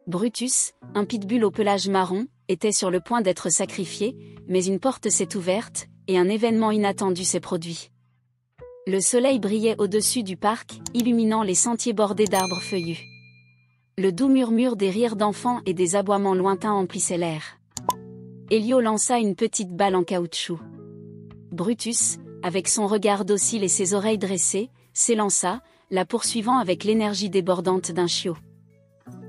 Brutus, un pitbull au pelage marron, était sur le point d'être sacrifié, mais une porte s'est ouverte, et un événement inattendu s'est produit. Le soleil brillait au-dessus du parc, illuminant les sentiers bordés d'arbres feuillus. Le doux murmure des rires d'enfants et des aboiements lointains emplissait l'air. Elio lança une petite balle en caoutchouc. Brutus, avec son regard docile et ses oreilles dressées, s'élança, la poursuivant avec l'énergie débordante d'un chiot.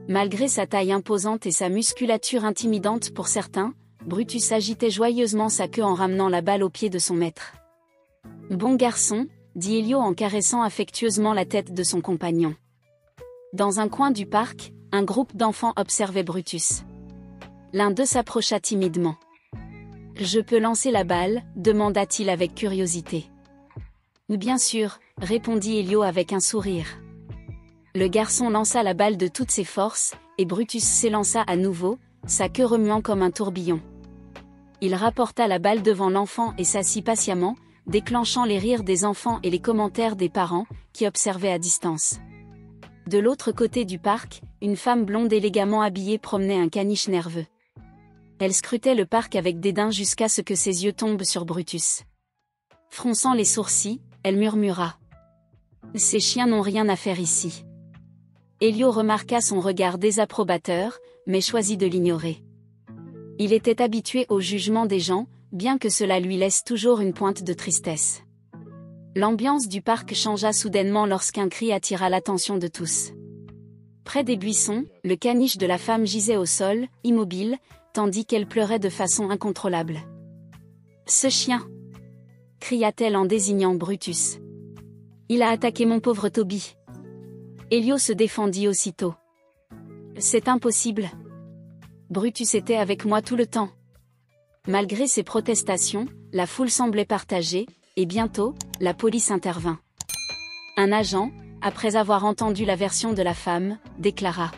Malgré sa taille imposante et sa musculature intimidante pour certains, Brutus agitait joyeusement sa queue en ramenant la balle au pied de son maître. « Bon garçon », dit Elio en caressant affectueusement la tête de son compagnon. Dans un coin du parc, un groupe d'enfants observait Brutus. L'un d'eux s'approcha timidement. « Je peux lancer la balle ?» demanda-t-il avec curiosité. « Bien sûr », répondit Elio avec un sourire. Le garçon lança la balle de toutes ses forces, et Brutus s'élança à nouveau, sa queue remuant comme un tourbillon. Il rapporta la balle devant l'enfant et s'assit patiemment, déclenchant les rires des enfants et les commentaires des parents, qui observaient à distance. De l'autre côté du parc, une femme blonde élégamment habillée promenait un caniche nerveux. Elle scrutait le parc avec dédain jusqu'à ce que ses yeux tombent sur Brutus. Fronçant les sourcils, elle murmura. « Ces chiens n'ont rien à faire ici. » Elio remarqua son regard désapprobateur, mais choisit de l'ignorer. Il était habitué au jugement des gens, bien que cela lui laisse toujours une pointe de tristesse. L'ambiance du parc changea soudainement lorsqu'un cri attira l'attention de tous. Près des buissons, le caniche de la femme gisait au sol, immobile, tandis qu'elle pleurait de façon incontrôlable. « Ce chien !» cria-t-elle en désignant Brutus. « Il a attaqué mon pauvre Toby. » Elio se défendit aussitôt. « C'est impossible. Brutus était avec moi tout le temps. » Malgré ses protestations, la foule semblait partagée, et bientôt, la police intervint. Un agent, après avoir entendu la version de la femme, déclara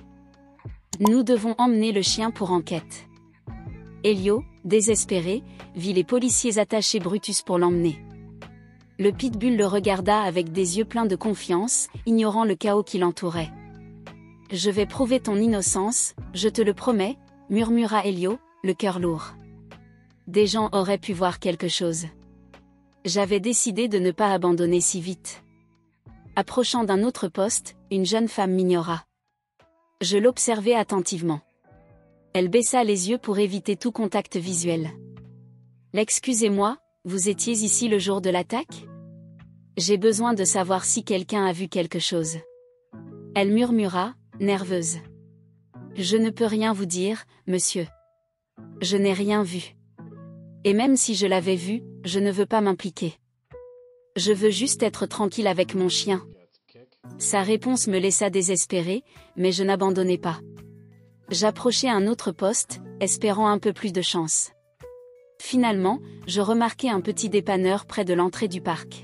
« Nous devons emmener le chien pour enquête. » Elio, désespéré, vit les policiers attacher Brutus pour l'emmener. Le pitbull le regarda avec des yeux pleins de confiance, ignorant le chaos qui l'entourait. « Je vais prouver ton innocence, je te le promets », murmura Elio, le cœur lourd. Des gens auraient pu voir quelque chose. J'avais décidé de ne pas abandonner si vite. Approchant d'un autre poste, une jeune femme m'ignora. Je l'observai attentivement. Elle baissa les yeux pour éviter tout contact visuel. « Excusez-moi, vous étiez ici le jour de l'attaque ? J'ai besoin de savoir si quelqu'un a vu quelque chose. » Elle murmura, nerveuse. « Je ne peux rien vous dire, monsieur. Je n'ai rien vu. Et même si je l'avais vu, je ne veux pas m'impliquer. Je veux juste être tranquille avec mon chien. » Sa réponse me laissa désespérée, mais je n'abandonnai pas. J'approchai un autre poste, espérant un peu plus de chance. Finalement, je remarquai un petit dépanneur près de l'entrée du parc.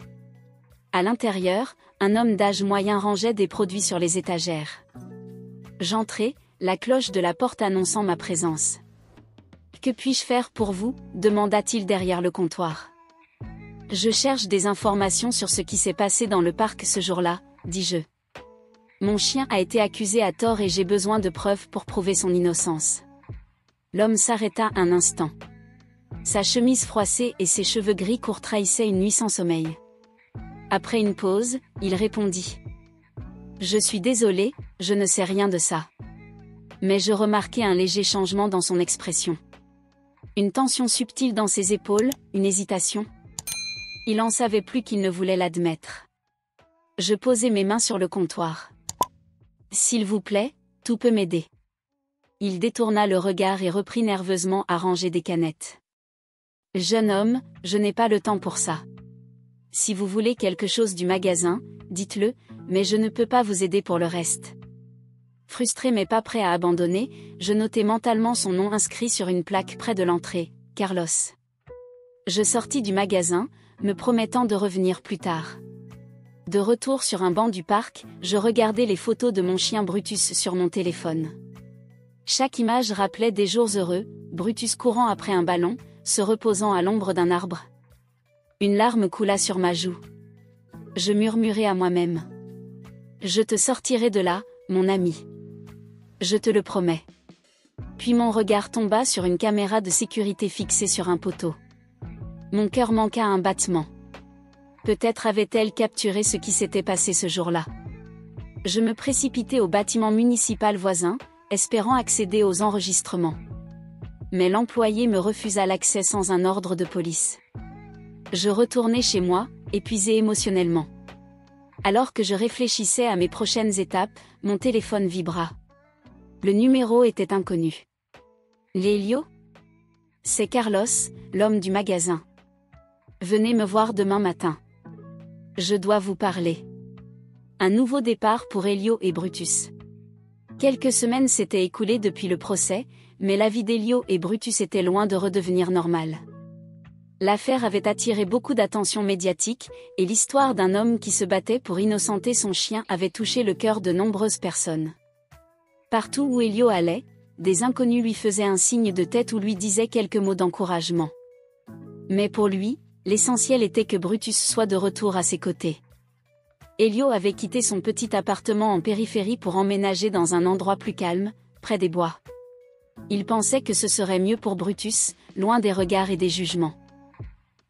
À l'intérieur, un homme d'âge moyen rangeait des produits sur les étagères. J'entrai, la cloche de la porte annonçant ma présence. « Que puis-je faire pour vous ?» demanda-t-il derrière le comptoir. « Je cherche des informations sur ce qui s'est passé dans le parc ce jour-là, » dis-je. « Mon chien a été accusé à tort et j'ai besoin de preuves pour prouver son innocence. » L'homme s'arrêta un instant. Sa chemise froissée et ses cheveux gris courts trahissaient une nuit sans sommeil. Après une pause, il répondit. « Je suis désolé, je ne sais rien de ça. » Mais je remarquai un léger changement dans son expression. Une tension subtile dans ses épaules, une hésitation. Il en savait plus qu'il ne voulait l'admettre. Je posai mes mains sur le comptoir. « S'il vous plaît, tout peut m'aider. » Il détourna le regard et reprit nerveusement à ranger des canettes. « Jeune homme, je n'ai pas le temps pour ça. Si vous voulez quelque chose du magasin, dites-le, mais je ne peux pas vous aider pour le reste. » Frustré mais pas prêt à abandonner, je notai mentalement son nom inscrit sur une plaque près de l'entrée, Carlos. Je sortis du magasin, me promettant de revenir plus tard. De retour sur un banc du parc, je regardais les photos de mon chien Brutus sur mon téléphone. Chaque image rappelait des jours heureux, Brutus courant après un ballon, se reposant à l'ombre d'un arbre. Une larme coula sur ma joue. Je murmurai à moi-même. « Je te sortirai de là, mon ami. » Je te le promets. Puis mon regard tomba sur une caméra de sécurité fixée sur un poteau. Mon cœur manqua un battement. Peut-être avait-elle capturé ce qui s'était passé ce jour-là. Je me précipitai au bâtiment municipal voisin, espérant accéder aux enregistrements. Mais l'employé me refusa l'accès sans un ordre de police. Je retournai chez moi, épuisé émotionnellement. Alors que je réfléchissais à mes prochaines étapes, mon téléphone vibra. Le numéro était inconnu. Lélio ? C'est Carlos, l'homme du magasin. Venez me voir demain matin. Je dois vous parler. Un nouveau départ pour Elio et Brutus. Quelques semaines s'étaient écoulées depuis le procès, mais la vie d'Elio et Brutus était loin de redevenir normale. L'affaire avait attiré beaucoup d'attention médiatique, et l'histoire d'un homme qui se battait pour innocenter son chien avait touché le cœur de nombreuses personnes. Partout où Elio allait, des inconnus lui faisaient un signe de tête ou lui disaient quelques mots d'encouragement. Mais pour lui, l'essentiel était que Brutus soit de retour à ses côtés. Elio avait quitté son petit appartement en périphérie pour emménager dans un endroit plus calme, près des bois. Il pensait que ce serait mieux pour Brutus, loin des regards et des jugements.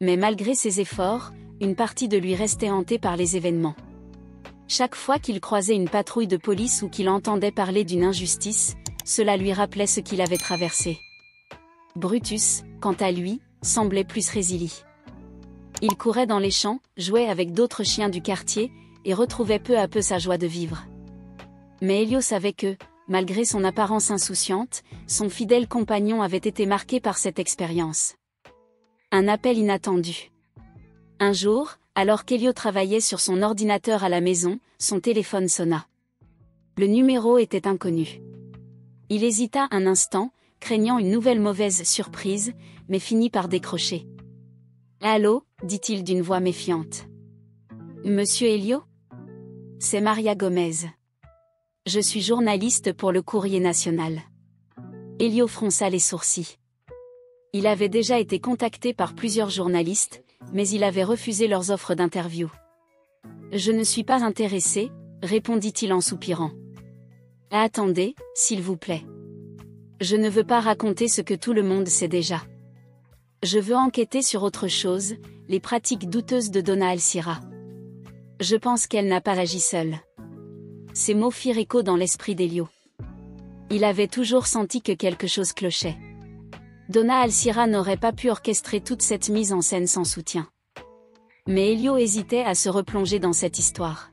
Mais malgré ses efforts, une partie de lui restait hantée par les événements. Chaque fois qu'il croisait une patrouille de police ou qu'il entendait parler d'une injustice, cela lui rappelait ce qu'il avait traversé. Brutus, quant à lui, semblait plus résili. Il courait dans les champs, jouait avec d'autres chiens du quartier, et retrouvait peu à peu sa joie de vivre. Mais Elio savait que, malgré son apparence insouciante, son fidèle compagnon avait été marqué par cette expérience. Un appel inattendu. Un jour, alors qu'Elio travaillait sur son ordinateur à la maison, son téléphone sonna. Le numéro était inconnu. Il hésita un instant, craignant une nouvelle mauvaise surprise, mais finit par décrocher. « Allô » dit-il d'une voix méfiante. « Monsieur Elio ? C'est Maria Gomez. Je suis journaliste pour le Courrier national. » Elio fronça les sourcils. Il avait déjà été contacté par plusieurs journalistes, mais il avait refusé leurs offres d'interview. « Je ne suis pas intéressé » répondit-il en soupirant. « Attendez, s'il vous plaît. Je ne veux pas raconter ce que tout le monde sait déjà. Je veux enquêter sur autre chose, les pratiques douteuses de Donna Alcira. Je pense qu'elle n'a pas agi seule. » Ces mots firent écho dans l'esprit d'Elio. Il avait toujours senti que quelque chose clochait. Donna Alcira n'aurait pas pu orchestrer toute cette mise en scène sans soutien. Mais Elio hésitait à se replonger dans cette histoire.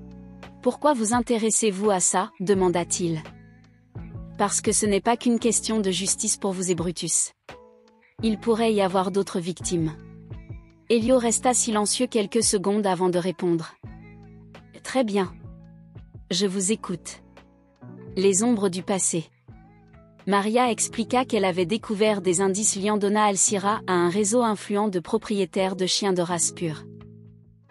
« Pourquoi vous intéressez-vous à ça » demanda-t-il. « Parce que ce n'est pas qu'une question de justice pour vous et Brutus. Il pourrait y avoir d'autres victimes. » Elio resta silencieux quelques secondes avant de répondre. « Très bien. Je vous écoute. » Les ombres du passé. Maria expliqua qu'elle avait découvert des indices liant Donna Alcira à un réseau influent de propriétaires de chiens de race pure.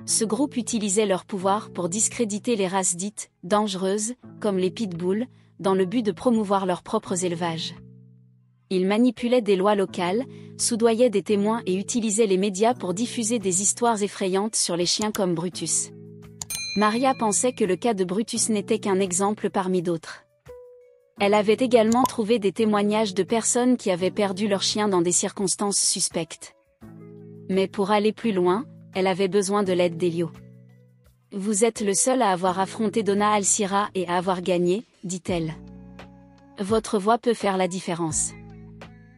Ce groupe utilisait leur pouvoir pour discréditer les races dites « dangereuses », comme les pitbulls, dans le but de promouvoir leurs propres élevages. Ils manipulaient des lois locales, soudoyaient des témoins et utilisaient les médias pour diffuser des histoires effrayantes sur les chiens comme Brutus. Maria pensait que le cas de Brutus n'était qu'un exemple parmi d'autres. Elle avait également trouvé des témoignages de personnes qui avaient perdu leur chien dans des circonstances suspectes. Mais pour aller plus loin, elle avait besoin de l'aide d'Elio. « Vous êtes le seul à avoir affronté Donna Alcira et à avoir gagné, dit-elle. Votre voix peut faire la différence. »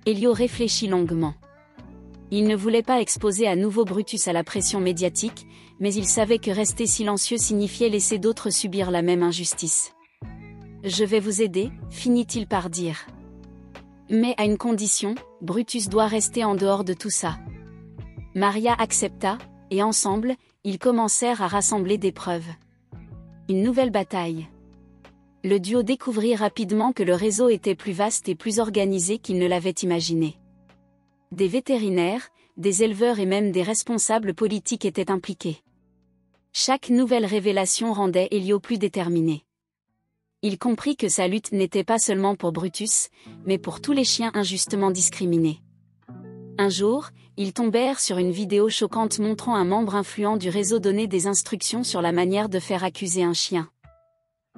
Elio réfléchit longuement. Il ne voulait pas exposer à nouveau Brutus à la pression médiatique, mais il savait que rester silencieux signifiait laisser d'autres subir la même injustice. « Je vais vous aider » finit-il par dire. « Mais à une condition, Brutus doit rester en dehors de tout ça. » Maria accepta, et ensemble, ils commencèrent à rassembler des preuves. Une nouvelle bataille. Le duo découvrit rapidement que le réseau était plus vaste et plus organisé qu'il ne l'avait imaginé. Des vétérinaires, des éleveurs et même des responsables politiques étaient impliqués. Chaque nouvelle révélation rendait Elio plus déterminé. Il comprit que sa lutte n'était pas seulement pour Brutus, mais pour tous les chiens injustement discriminés. Un jour, ils tombèrent sur une vidéo choquante montrant un membre influent du réseau donner des instructions sur la manière de faire accuser un chien.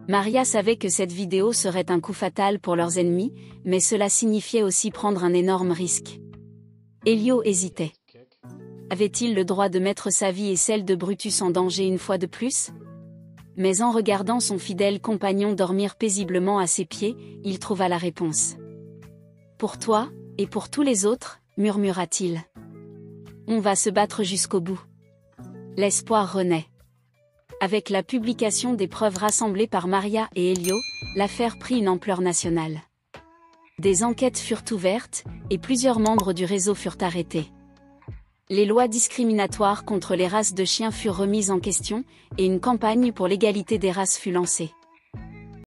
Maria savait que cette vidéo serait un coup fatal pour leurs ennemis, mais cela signifiait aussi prendre un énorme risque. Elio hésitait. Avait-il le droit de mettre sa vie et celle de Brutus en danger une fois de plus? Mais en regardant son fidèle compagnon dormir paisiblement à ses pieds, il trouva la réponse. « Pour toi, et pour tous les autres, murmura-t-il. On va se battre jusqu'au bout. » L'espoir renaît. Avec la publication des preuves rassemblées par Maria et Elio, l'affaire prit une ampleur nationale. Des enquêtes furent ouvertes, et plusieurs membres du réseau furent arrêtés. Les lois discriminatoires contre les races de chiens furent remises en question, et une campagne pour l'égalité des races fut lancée.